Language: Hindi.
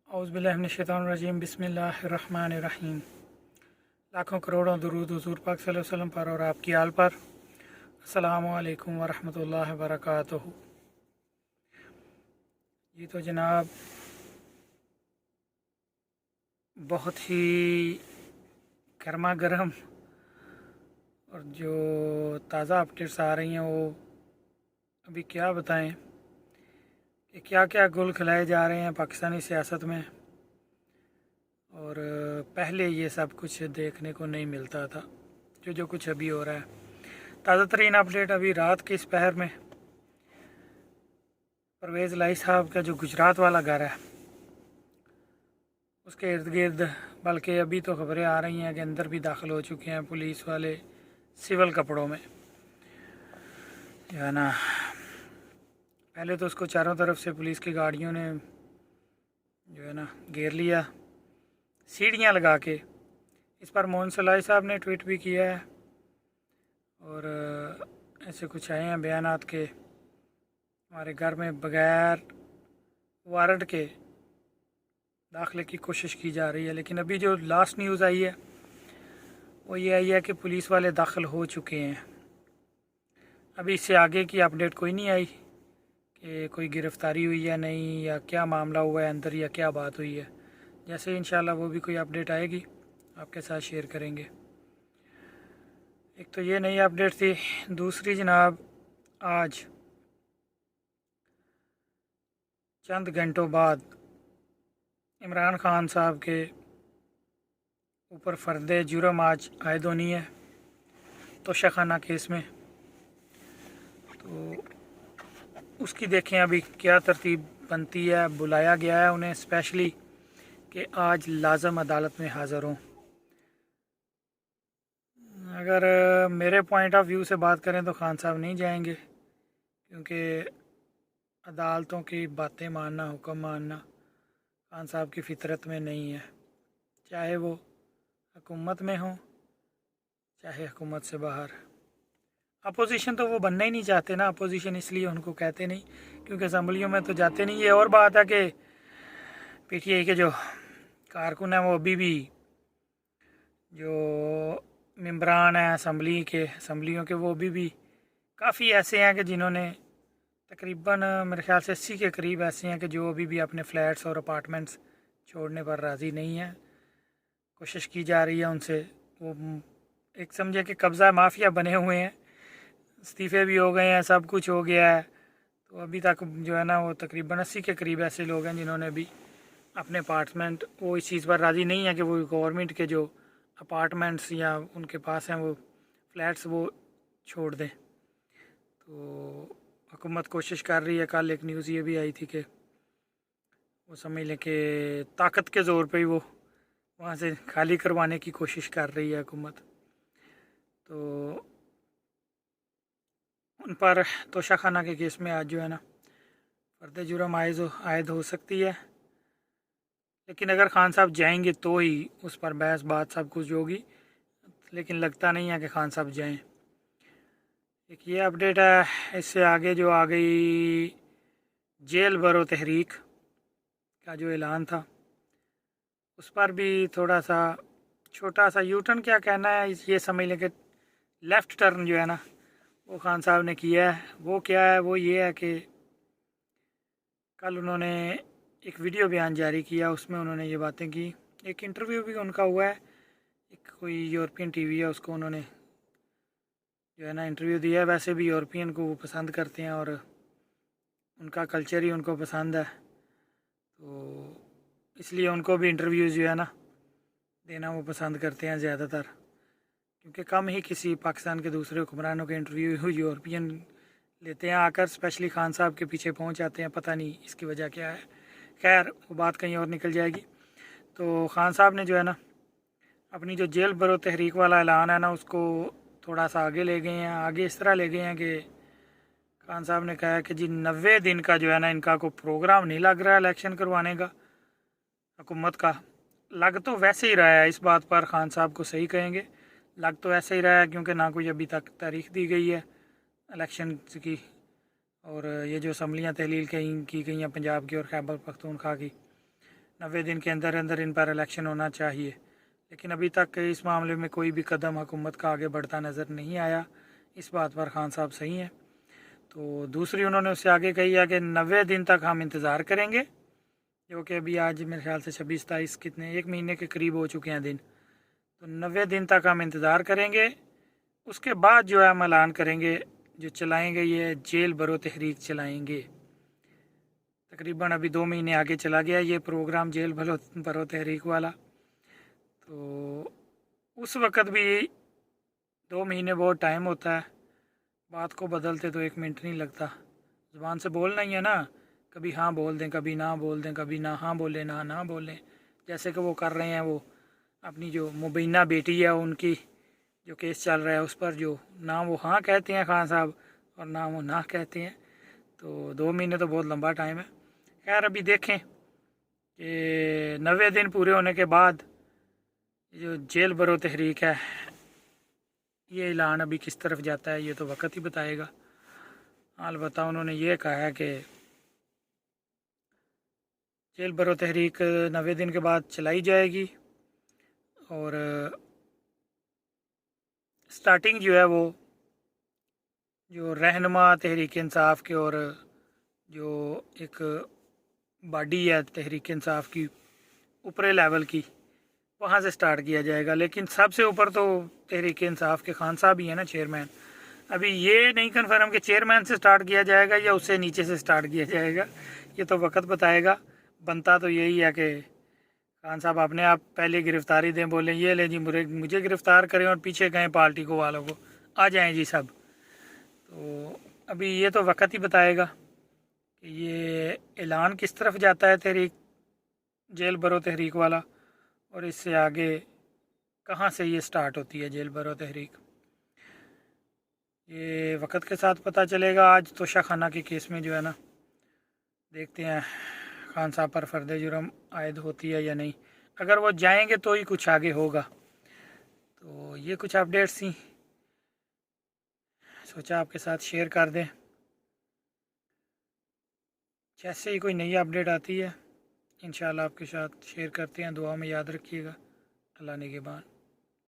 औज़ुबिल्लाहिमिनश्शैतानिर्रजीम बिस्मिल्लाहिर्रहमानिर्रहीम। लाखों करोड़ों दुरूद हुज़ूर पाक सल्लल्लाहु अलैहि वसल्लम पर और आपकी आल पर। अस्सलामु अलैकुम वरहमतुल्लाहि वबरकातुहू। जी तो जनाब, बहुत ही गर्मा गर्म और जो ताज़ा अपडेट्स आ रही हैं वो अभी क्या बताएं कि क्या क्या गुल खिलाए जा रहे हैं पाकिस्तानी सियासत में। और पहले ये सब कुछ देखने को नहीं मिलता था, जो कुछ अभी हो रहा है। ताज़ा तरीन अपडेट अभी रात के इस पहर में परवेज़ लाई साहब का जो गुजरात वाला घर है उसके इर्द गिर्द, बल्कि अभी तो खबरें आ रही हैं कि अंदर भी दाखिल हो चुके हैं पुलिस वाले सिविल कपड़ों में, जो है ना। पहले तो उसको चारों तरफ से पुलिस की गाड़ियों ने जो है ना घेर लिया, सीढ़ियाँ लगा के। इस पर मोहन सलाई साहब ने ट्वीट भी किया है और ऐसे कुछ आए हैं बयानात के हमारे घर में बगैर वारंट के दाखिले की कोशिश की जा रही है। लेकिन अभी जो लास्ट न्यूज़ आई है वो ये आई है कि पुलिस वाले दाखिल हो चुके हैं। अभी इससे आगे की अपडेट कोई नहीं आई कि कोई गिरफ़्तारी हुई या नहीं, या क्या मामला हुआ है अंदर, या क्या बात हुई है। जैसे इंशाल्लाह वो भी कोई अपडेट आएगी आपके साथ शेयर करेंगे। एक तो ये नई अपडेट थी। दूसरी जनाब, आज चंद घंटों बाद इमरान खान साहब के ऊपर फ़र्द जुर्म आज आयद होनी है तोशाखाना केस में। तो उसकी देखें अभी क्या तरतीब बनती है। बुलाया गया है उन्हें स्पेशली कि आज लाजम अदालत में हाज़िर हों। अगर मेरे पॉइंट ऑफ व्यू से बात करें तो खान साहब नहीं जाएंगे, क्योंकि अदालतों की बातें मानना, हुक्म मानना खान साहब की फ़ितरत में नहीं है, चाहे वो हुकूमत में हो चाहे हुकूमत से बाहर। अपोजिशन तो वो बनना ही नहीं चाहते ना। अपोजिशन इसलिए उनको कहते नहीं क्योंकि असम्बलियों में तो जाते नहीं। ये और बात है कि पीटीआई के जो कारकुन हैं वो अभी भी जो मेंबरान हैं असम्बलियों के वो अभी भी काफ़ी ऐसे हैं कि जिन्होंने तकरीबन मेरे ख्याल से 80 के करीब ऐसे हैं कि जो अभी भी अपने फ्लैट्स और अपार्टमेंट्स छोड़ने पर राज़ी नहीं हैं। कोशिश की जा रही है उनसे। वो एक समझे कि कब्ज़ा माफिया बने हुए हैं, इस्तीफ़े भी हो गए हैं, सब कुछ हो गया है। तो अभी तक जो है ना वो तकरीबन 80 के करीब ऐसे लोग हैं जिन्होंने भी अपने अपार्टमेंट, वो इस चीज़ पर राज़ी नहीं है कि वो गवर्नमेंट के जो अपार्टमेंट्स या उनके पास हैं वो फ्लैट्स वो छोड़ दें। तो हुकूमत कोशिश कर रही है। कल एक न्यूज़ ये भी आई थी कि वो समझ लें कि ताकत के ज़ोर पे ही वो वहाँ से खाली करवाने की कोशिश कर रही है हुकूमत। तो उन पर तोशाखाना के केस में आज जो है ना फ़र्द जुर्म आयद हो सकती है। लेकिन अगर खान साहब जाएंगे तो ही उस पर बहस बात सब कुछ होगी, लेकिन लगता नहीं है कि खान साहब जाएं। एक ये अपडेट है। इससे आगे जो आ गई जेल भरो तहरीक का जो ऐलान था उस पर भी थोड़ा सा छोटा सा यू टर्न, क्या कहना है, ये समझ लें कि लेफ़्ट टर्न जो है ना वो खान साहब ने किया है। वो क्या है, वो ये है कि कल उन्होंने एक वीडियो बयान जारी किया, उसमें उन्होंने ये बातें की। एक इंटरव्यू भी उनका हुआ है, एक कोई यूरोपियन टीवी है उसको उन्होंने जो है ना इंटरव्यू दिया है। वैसे भी यूरोपियन को वो पसंद करते हैं और उनका कल्चर ही उनको पसंद है, तो इसलिए उनको भी इंटरव्यूज़ जो है ना देना वो पसंद करते हैं ज़्यादातर, क्योंकि कम ही किसी पाकिस्तान के दूसरे हुक्मरानों के इंटरव्यू यूरोपियन लेते हैं आकर। स्पेशली खान साहब के पीछे पहुंच जाते हैं, पता नहीं इसकी वजह क्या है। खैर वो बात कहीं और निकल जाएगी। तो खान साहब ने जो है ना अपनी जो जेल भरो तहरीक वाला ऐलान है ना उसको थोड़ा सा आगे ले गए हैं। आगे इस तरह ले गए हैं कि खान साहब ने कहा कि जी 90 दिन का जो है ना इनका कोई प्रोग्राम नहीं लग रहा है इलेक्शन करवाने का हुकूमत का। लग तो वैसे ही रहा है, इस बात पर खान साहब को सही कहेंगे, लग तो ऐसे ही रहा है, क्योंकि ना कोई अभी तक तारीख दी गई है इलेक्शन की। और ये जो असम्बलियाँ तहलील की गई हैं पंजाब की और खैबर पख्तूनख्वा की, 90 दिन के अंदर अंदर इन पर इलेक्शन होना चाहिए, लेकिन अभी तक इस मामले में कोई भी कदम हुकूमत का आगे बढ़ता नज़र नहीं आया। इस बात पर खान साहब सही हैं। तो दूसरी उन्होंने उससे आगे कही है कि 90 दिन तक हम इंतज़ार करेंगे, जो कि अभी आज मेरे ख्याल से 26-27 कितने 1 महीने के करीब हो चुके हैं दिन। तो 90 दिन तक हम इंतज़ार करेंगे, उसके बाद जो है हम ऐलान करेंगे, जो चलाएंगे ये जेल भरो तहरीक चलाएंगे। तकरीबन अभी 2 महीने आगे चला गया ये प्रोग्राम जेल भरो तहरीक वाला। तो उस वक़्त भी 2 महीने बहुत टाइम होता है, बात को बदलते तो 1 मिनट नहीं लगता। ज़ुबान से बोलना ही है ना, कभी हाँ बोल दें, कभी ना बोल दें, कभी ना हाँ बोलें ना बोलें, जैसे कि वो कर रहे हैं। वो अपनी जो मुबीना बेटी है उनकी जो केस चल रहा है उस पर जो ना वो हाँ कहते हैं खान साहब और ना वो ना कहते हैं। तो 2 महीने तो बहुत लंबा टाइम है। खैर अभी देखें कि 90 दिन पूरे होने के बाद जो जेल भरो तहरीक है ये ऐलान अभी किस तरफ जाता है ये तो वक्त ही बताएगा। अलबत्ता उन्होंने ये कहा है कि जेल भरो तहरीक 90 दिन के बाद चलाई जाएगी और स्टार्टिंग जो है वो जो रहनुमा तहरीक इंसाफ के और जो एक बॉडी है तहरीक इंसाफ की ऊपरी लेवल की, वहाँ से स्टार्ट किया जाएगा। लेकिन सबसे ऊपर तो तहरीक इंसाफ के खान साहब ही है ना चेयरमैन। अभी ये नहीं कन्फर्म कि चेयरमैन से स्टार्ट किया जाएगा या उससे नीचे से स्टार्ट किया जाएगा, ये तो वक्त बताएगा। बनता तो यही है कि खान साहब अपने आप पहले गिरफ्तारी दें, बोलें ये ले जी मुझे गिरफ़्तार करें और पीछे गए पार्टी को वालों को आ जाएं जी सब। तो अभी ये तो वक्त ही बताएगा कि ये ऐलान किस तरफ जाता है तहरीक जेल भरो तहरीक वाला, और इससे आगे कहाँ से ये स्टार्ट होती है जेल भरो तहरीक, ये वक्त के साथ पता चलेगा। आज तोशा खाना के केस में जो है ना, देखते हैं खान साहब पर फ़र्द जुर्म आयद होती है या नहीं। अगर वो जाएंगे तो ही कुछ आगे होगा। तो ये कुछ अपडेट्स थी, सोचा आपके साथ शेयर कर दें। जैसे ही कोई नई अपडेट आती है इंशाल्लाह आपके साथ शेयर करते हैं। दुआ में याद रखिएगा। अल्लाह निगहबान।